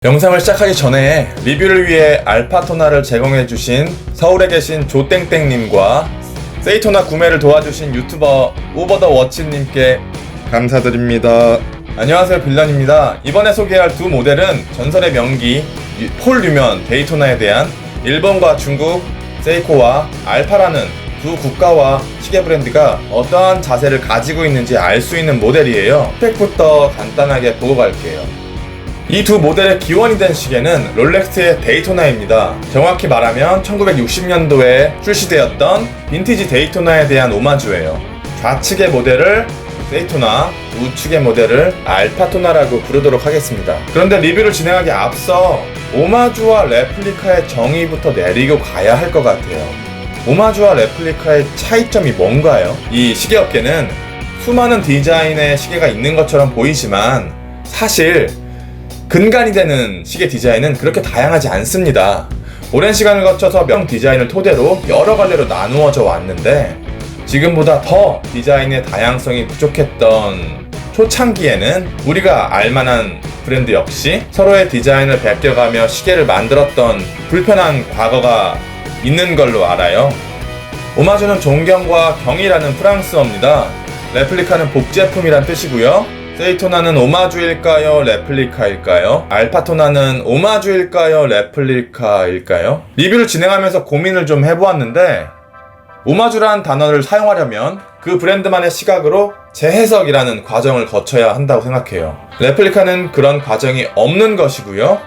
영상을 시작하기 전에 리뷰를 위해 알파토나를 제공해주신 서울에 계신 조땡땡님과 세이토나 구매를 도와주신 유튜버 오버더워치님께 감사드립니다. 안녕하세요, 빌런입니다. 이번에 소개할 두 모델은 전설의 명기 폴 뉴먼 데이토나에 대한 일본과 중국 세이코와 알파라는 두 국가와 시계 브랜드가 어떠한 자세를 가지고 있는지 알 수 있는 모델이에요. 스펙부터 간단하게 보고 갈게요. 이 두 모델의 기원이 된 시계는 롤렉스의 데이토나입니다. 정확히 말하면 1960년도에 출시되었던 빈티지 데이토나에 대한 오마주예요. 좌측의 모델을 세이토나, 우측의 모델을 알파토나라고 부르도록 하겠습니다. 그런데 리뷰를 진행하기 앞서 오마주와 레플리카의 정의부터 내리고 가야 할 것 같아요. 오마주와 레플리카의 차이점이 뭔가요? 이 시계업계는 수많은 디자인의 시계가 있는 것처럼 보이지만 사실 근간이 되는 시계 디자인은 그렇게 다양하지 않습니다. 오랜 시간을 거쳐서 명 디자인을 토대로 여러 갈래로 나누어져 왔는데 지금보다 더 디자인의 다양성이 부족했던 초창기에는 우리가 알만한 브랜드 역시 서로의 디자인을 베껴가며 시계를 만들었던 불편한 과거가 있는 걸로 알아요. 오마주는 존경과 경이라는 프랑스어입니다. 레플리카는 복제품이란 뜻이고요. 세이토나는 오마주일까요? 레플리카일까요? 알파토나는 오마주일까요? 레플리카일까요? 리뷰를 진행하면서 고민을 좀 해보았는데 오마주란 단어를 사용하려면 그 브랜드만의 시각으로 재해석이라는 과정을 거쳐야 한다고 생각해요. 레플리카는 그런 과정이 없는 것이고요.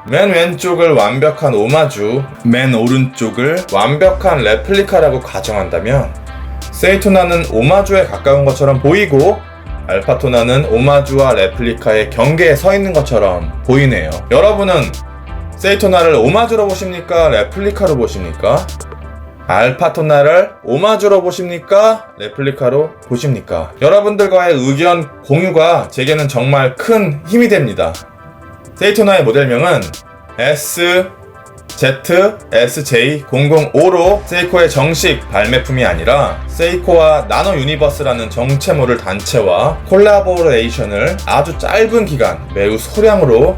맨 왼쪽을 완벽한 오마주, 맨 오른쪽을 완벽한 레플리카라고 가정한다면 세이토나는 오마주에 가까운 것처럼 보이고 알파토나는 오마주와 레플리카의 경계에 서 있는 것처럼 보이네요. 여러분은 세이토나를 오마주로 보십니까? 레플리카로 보십니까? 알파토나를 오마주로 보십니까? 레플리카로 보십니까? 여러분들과의 의견 공유가 제게는 정말 큰 힘이 됩니다. 세이토나의 모델명은 SZSJ005로 세이코의 정식 발매품이 아니라 세이코와 나노 유니버스라는 정체모를 단체와 콜라보레이션을 아주 짧은 기간 매우 소량으로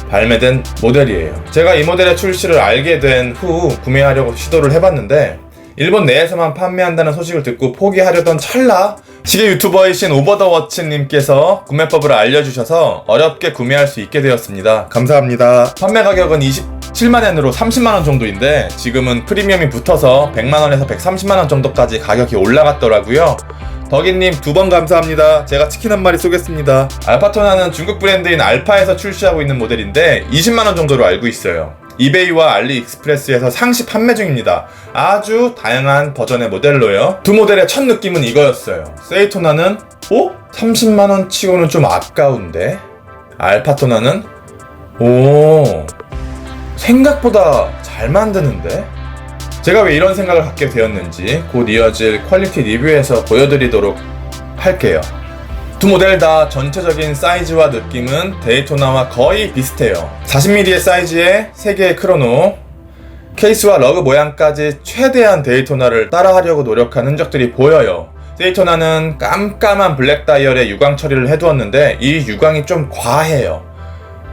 발매된 모델이에요. 제가 이 모델의 출시를 알게 된 후 구매하려고 시도를 해봤는데 일본 내에서만 판매한다는 소식을 듣고 포기하려던 찰나 시계 유튜버이신 오버더워치님께서 구매법을 알려주셔서 어렵게 구매할 수 있게 되었습니다. 감사합니다. 판매 가격은 27만엔으로 30만원 정도인데 지금은 프리미엄이 붙어서 100만원에서 130만원 정도까지 가격이 올라갔더라고요. 덕이님 2번 감사합니다. 제가 치킨 한 마리 쏘겠습니다. 알파토나는 중국 브랜드인 알파에서 출시하고 있는 모델인데 20만원 정도로 알고 있어요. 이베이와 알리익스프레스에서 상시 판매 중입니다. 아주 다양한 버전의 모델로요. 두 모델의 첫 느낌은 이거였어요. 세이토나는 30만원 치고는 좀 아까운데 알파토나는 생각보다 잘 만드는데? 제가 왜 이런 생각을 갖게 되었는지 곧 이어질 퀄리티 리뷰에서 보여드리도록 할게요. 두 모델 다 전체적인 사이즈와 느낌은 데이토나와 거의 비슷해요. 40mm의 사이즈에 3개의 크로노, 케이스와 러그 모양까지 최대한 데이토나를 따라하려고 노력한 흔적들이 보여요. 데이토나는 깜깜한 블랙 다이얼에 유광 처리를 해두었는데 이 유광이 좀 과해요.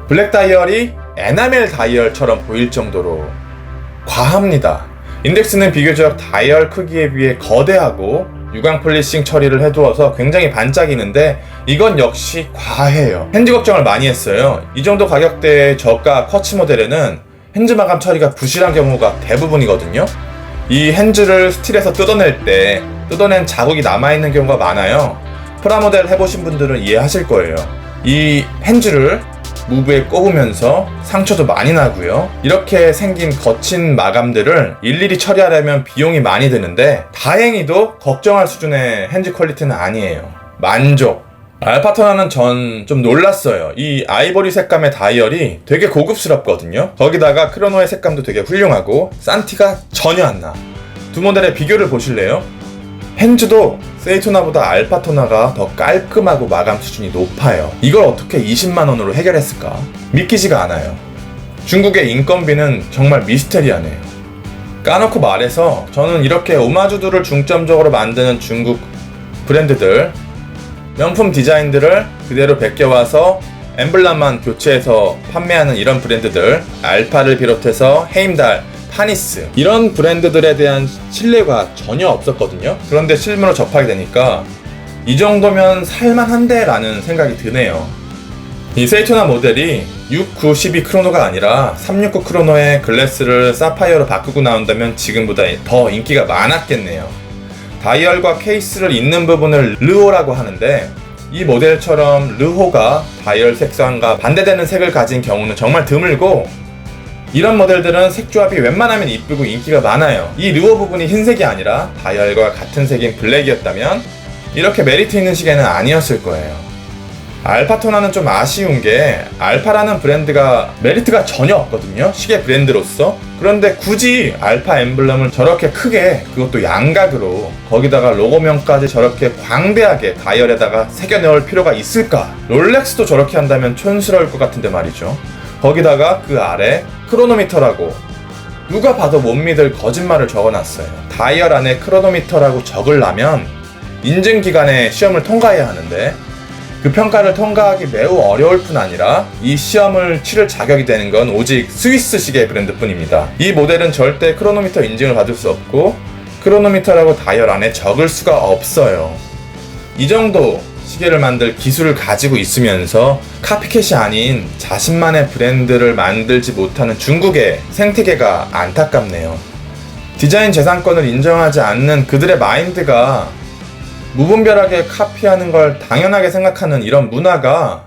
블랙 다이얼이 에나멜 다이얼처럼 보일 정도로 과합니다. 인덱스는 비교적 다이얼 크기에 비해 거대하고 유광 폴리싱 처리를 해두어서 굉장히 반짝이는데 이건 역시 과해요. 핸즈 걱정을 많이 했어요. 이 정도 가격대의 저가 쿼츠 모델에는 핸즈 마감 처리가 부실한 경우가 대부분이거든요. 이 핸즈를 스틸에서 뜯어낼 때 뜯어낸 자국이 남아있는 경우가 많아요. 프라모델 해보신 분들은 이해하실 거예요. 이 핸즈를 무브에 꼽으면서 상처도 많이 나고요. 이렇게 생긴 거친 마감들을 일일이 처리하려면 비용이 많이 드는데 다행히도 걱정할 수준의 핸즈 퀄리티는 아니에요. 만족. 알파토나는 전 좀 놀랐어요. 이 아이보리 색감의 다이얼이 되게 고급스럽거든요. 거기다가 크로노의 색감도 되게 훌륭하고 산티가 전혀 안 나. 두 모델의 비교를 보실래요? 핸즈도 세이토나보다 알파토나가 더 깔끔하고 마감 수준이 높아요. 이걸 어떻게 20만원으로 해결했을까? 믿기지가 않아요. 중국의 인건비는 정말 미스테리하네요. 까놓고 말해서 저는 이렇게 오마주들을 중점적으로 만드는 중국 브랜드들 명품 디자인들을 그대로 베껴와서 엠블럼만 교체해서 판매하는 이런 브랜드들, 알파를 비롯해서 헤임달, 파니스 이런 브랜드들에 대한 신뢰가 전혀 없었거든요. 그런데 실물로 접하게 되니까 이 정도면 살만한데 라는 생각이 드네요. 이 세이토나 모델이 6912 크로노가 아니라 369 크로노의 글래스를 사파이어로 바꾸고 나온다면 지금보다 더 인기가 많았겠네요. 다이얼과 케이스를 잇는 부분을 르호라고 하는데 이 모델처럼 르호가 다이얼 색상과 반대되는 색을 가진 경우는 정말 드물고 이런 모델들은 색조합이 웬만하면 이쁘고 인기가 많아요. 이 르호 부분이 흰색이 아니라 다이얼과 같은 색인 블랙이었다면 이렇게 메리트 있는 시계는 아니었을 거예요. 알파토나는 좀 아쉬운 게 알파라는 브랜드가 메리트가 전혀 없거든요. 시계 브랜드로서. 그런데 굳이 알파 엠블럼을 저렇게 크게, 그것도 양각으로, 거기다가 로고명까지 저렇게 광대하게 다이얼에다가 새겨 넣을 필요가 있을까? 롤렉스도 저렇게 한다면 촌스러울 것 같은데 말이죠. 거기다가 그 아래 크로노미터라고 누가 봐도 못 믿을 거짓말을 적어놨어요. 다이얼 안에 크로노미터라고 적으려면 인증기관의 시험을 통과해야 하는데 그 평가를 통과하기 매우 어려울 뿐 아니라 이 시험을 치를 자격이 되는 건 오직 스위스 시계 브랜드뿐입니다. 이 모델은 절대 크로노미터 인증을 받을 수 없고 크로노미터라고 다이얼 안에 적을 수가 없어요. 이 정도 시계를 만들 기술을 가지고 있으면서 카피캣이 아닌 자신만의 브랜드를 만들지 못하는 중국의 생태계가 안타깝네요. 디자인 재산권을 인정하지 않는 그들의 마인드가 무분별하게 카피하는 걸 당연하게 생각하는 이런 문화가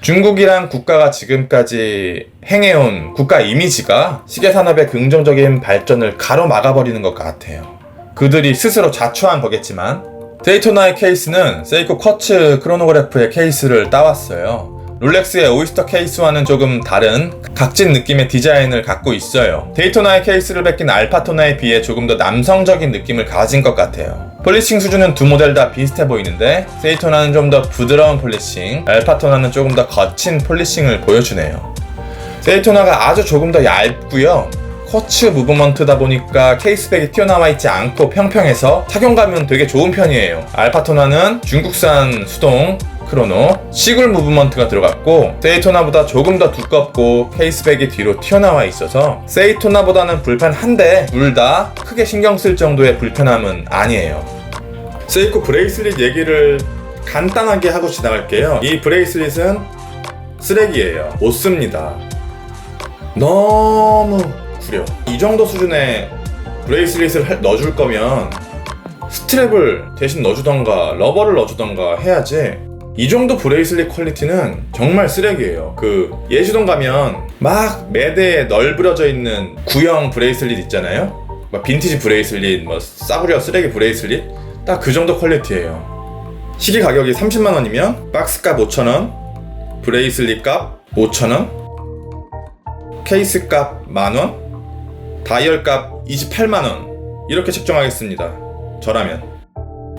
중국이란 국가가 지금까지 행해온 국가 이미지가 시계 산업의 긍정적인 발전을 가로막아버리는 것 같아요. 그들이 스스로 자초한 거겠지만 데이토나의 케이스는 세이코 쿼츠 크로노그래프의 케이스를 따왔어요. 롤렉스의 오이스터 케이스와는 조금 다른 각진 느낌의 디자인을 갖고 있어요. 데이토나의 케이스를 뺏긴 알파토나에 비해 조금 더 남성적인 느낌을 가진 것 같아요. 폴리싱 수준은 두 모델 다 비슷해 보이는데 데이토나는 좀 더 부드러운 폴리싱, 알파토나는 조금 더 거친 폴리싱을 보여주네요. 데이토나가 아주 조금 더 얇고요. 쿼츠 무브먼트다 보니까 케이스백이 튀어나와 있지 않고 평평해서 착용감은 되게 좋은 편이에요. 알파토나는 중국산 수동 크로노 시굴 무브먼트가 들어갔고 세이토나보다 조금 더 두껍고 케이스백이 뒤로 튀어나와 있어서 세이토나보다는 불편한데 둘 다 크게 신경 쓸 정도의 불편함은 아니에요. 세이코 브레이슬릿 얘기를 간단하게 하고 지나갈게요. 이 브레이슬릿은 쓰레기예요. 못 씁니다. 너무 구려. 이 정도 수준의 브레이슬릿을 넣어줄 거면 스트랩을 대신 넣어주던가 러버를 넣어주던가 해야지. 이 정도 브레이슬릿 퀄리티는 정말 쓰레기예요. 그 예시동 가면 막 매대에 널브러져 있는 구형 브레이슬릿 있잖아요. 막 빈티지 브레이슬릿, 뭐 싸구려 쓰레기 브레이슬릿, 딱 그 정도 퀄리티예요. 시계 가격이 30만원이면 박스값 5,000원, 브레이슬릿 값 5,000원, 케이스 값 만원, 다이얼 값 28만원 이렇게 책정하겠습니다. 저라면.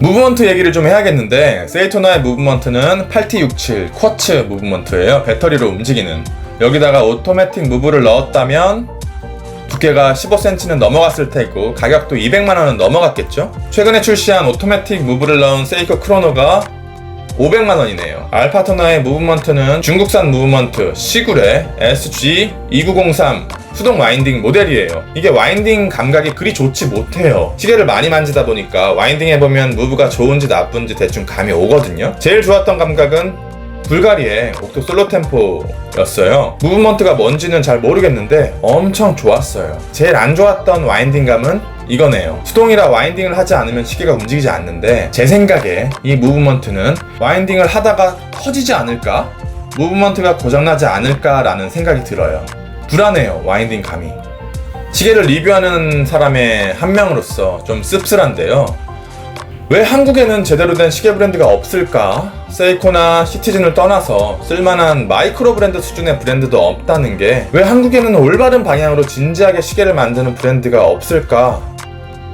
무브먼트 얘기를 좀 해야겠는데 세이토나의 무브먼트는 8T67 쿼츠 무브먼트예요. 배터리로 움직이는. 여기다가 오토매틱 무브를 넣었다면 두께가 15cm는 넘어갔을 테고 가격도 200만원은 넘어갔겠죠. 최근에 출시한 오토매틱 무브를 넣은 세이코 크로노가 500만원이네요. 알파토나의 무브먼트는 중국산 무브먼트 시굴의 SG2903 수동 와인딩 모델이에요. 이게 와인딩 감각이 그리 좋지 못해요. 시계를 많이 만지다 보니까 와인딩 해보면 무브가 좋은지 나쁜지 대충 감이 오거든요. 제일 좋았던 감각은 불가리의 옥토 솔로 템포였어요. 무브먼트가 뭔지는 잘 모르겠는데 엄청 좋았어요. 제일 안 좋았던 와인딩 감은 이거네요. 수동이라 와인딩을 하지 않으면 시계가 움직이지 않는데 제 생각에 이 무브먼트는 와인딩을 하다가 터지지 않을까? 무브먼트가 고장나지 않을까? 라는 생각이 들어요. 불안해요. 와인딩 감이. 시계를 리뷰하는 사람의 한 명으로서 좀 씁쓸한데요. 왜 한국에는 제대로 된 시계 브랜드가 없을까? 세이코나 시티즌을 떠나서 쓸만한 마이크로 브랜드 수준의 브랜드도 없다는 게 왜 한국에는 올바른 방향으로 진지하게 시계를 만드는 브랜드가 없을까?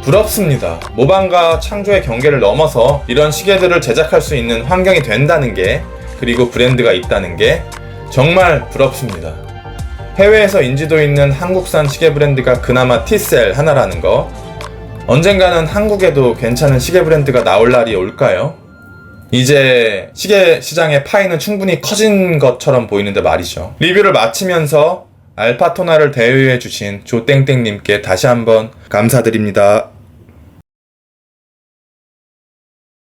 부럽습니다. 모방과 창조의 경계를 넘어서 이런 시계들을 제작할 수 있는 환경이 된다는 게, 그리고 브랜드가 있다는 게 정말 부럽습니다. 해외에서 인지도 있는 한국산 시계 브랜드가 그나마 티셀 하나라는 거, 언젠가는 한국에도 괜찮은 시계 브랜드가 나올 날이 올까요? 이제 시계 시장의 파이는 충분히 커진 것처럼 보이는데 말이죠. 리뷰를 마치면서 알파토나를 대여해주신 조땡땡님께 다시 한번 감사드립니다.